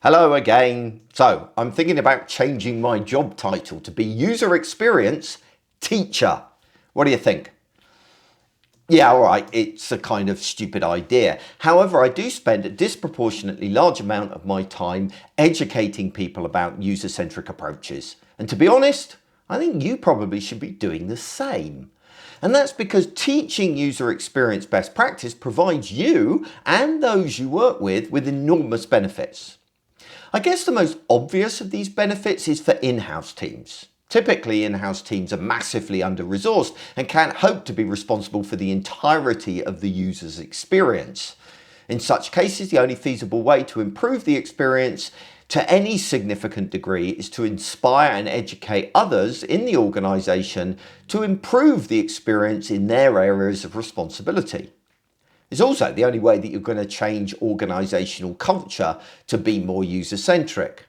Hello again. So I'm thinking about changing my job title to be user experience teacher. What do you think? Yeah, all right, it's a kind of stupid idea. However, I do spend a disproportionately large amount of my time educating people about user-centric approaches. And to be honest, I think you probably should be doing the same. And that's because teaching user experience best practice provides you and those you work with enormous benefits. I guess the most obvious of these benefits is for in-house teams. Typically, in-house teams are massively under-resourced and can't hope to be responsible for the entirety of the user's experience. In such cases, the only feasible way to improve the experience to any significant degree is to inspire and educate others in the organisation to improve the experience in their areas of responsibility. It's also the only way that you're going to change organisational culture to be more user-centric.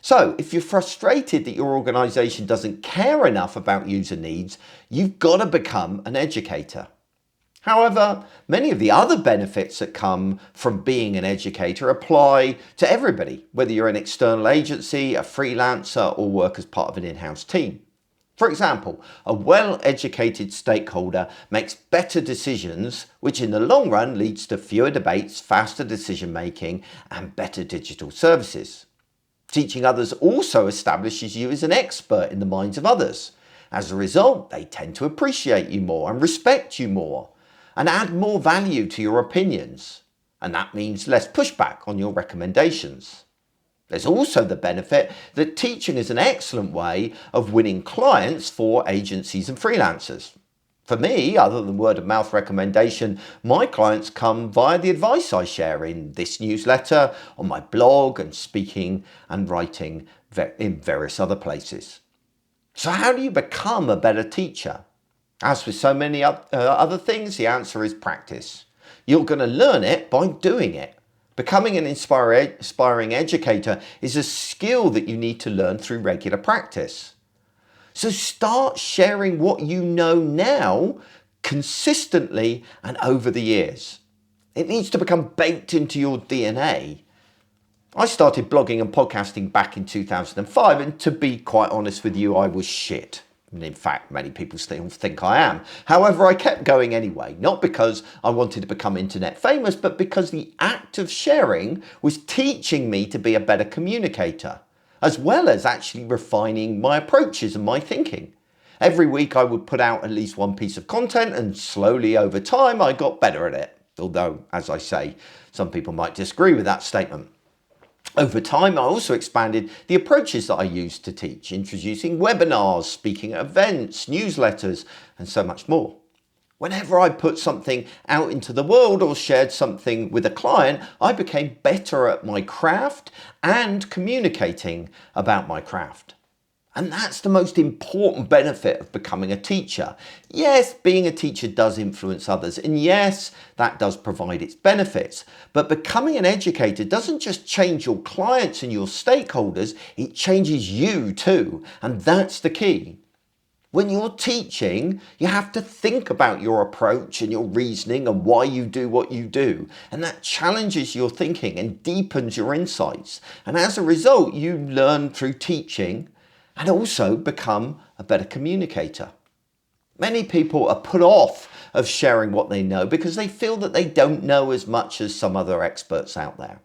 So if you're frustrated that your organisation doesn't care enough about user needs, you've got to become an educator. However, many of the other benefits that come from being an educator apply to everybody, whether you're an external agency, a freelancer, or work as part of an in-house team. For example, a well-educated stakeholder makes better decisions, which in the long run leads to fewer debates, faster decision-making, and better digital services. Teaching others also establishes you as an expert in the minds of others. As a result, they tend to appreciate you more and respect you more, and add more value to your opinions. And that means less pushback on your recommendations. There's also the benefit that teaching is an excellent way of winning clients for agencies and freelancers. For me, other than word of mouth recommendation, my clients come via the advice I share in this newsletter, on my blog, and speaking and writing in various other places. So how do you become a better teacher? As with so many other things, the answer is practice. You're going to learn it by doing it. Becoming an inspiring educator is a skill that you need to learn through regular practice. So start sharing what you know now consistently and over the years. It needs to become baked into your DNA. I started blogging and podcasting back in 2005, and to be quite honest with you, I was shit. And in fact, many people still think I am. However, I kept going anyway, not because I wanted to become internet famous, but because the act of sharing was teaching me to be a better communicator, as well as actually refining my approaches and my thinking. Every week I would put out at least one piece of content, and slowly over time I got better at it. Although, as I say, some people might disagree with that statement. Over time, I also expanded the approaches that I used to teach, introducing webinars, speaking at events, newsletters, and so much more. Whenever I put something out into the world or shared something with a client, I became better at my craft and communicating about my craft. And that's the most important benefit of becoming a teacher. Yes, being a teacher does influence others, and yes, that does provide its benefits. But becoming an educator doesn't just change your clients and your stakeholders, it changes you too, and that's the key. When you're teaching, you have to think about your approach and your reasoning and why you do what you do. And that challenges your thinking and deepens your insights. And as a result, you learn through teaching and also become a better communicator. Many people are put off of sharing what they know because they feel that they don't know as much as some other experts out there.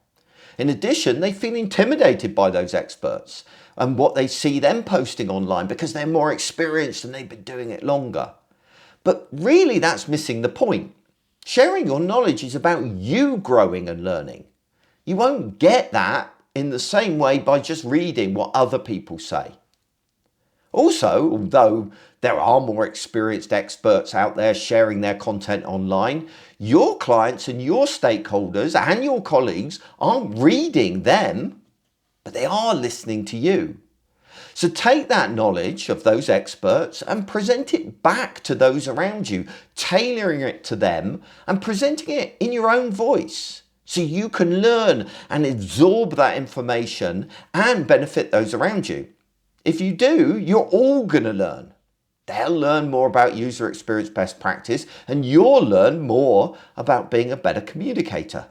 In addition, they feel intimidated by those experts and what they see them posting online because they're more experienced and they've been doing it longer. But really, that's missing the point. Sharing your knowledge is about you growing and learning. You won't get that in the same way by just reading what other people say. Also, although there are more experienced experts out there sharing their content online, your clients and your stakeholders and your colleagues aren't reading them, but they are listening to you. So take that knowledge of those experts and present it back to those around you, tailoring it to them and presenting it in your own voice so you can learn and absorb that information and benefit those around you. If you do, you're all going to learn. They'll learn more about user experience best practice, and you'll learn more about being a better communicator.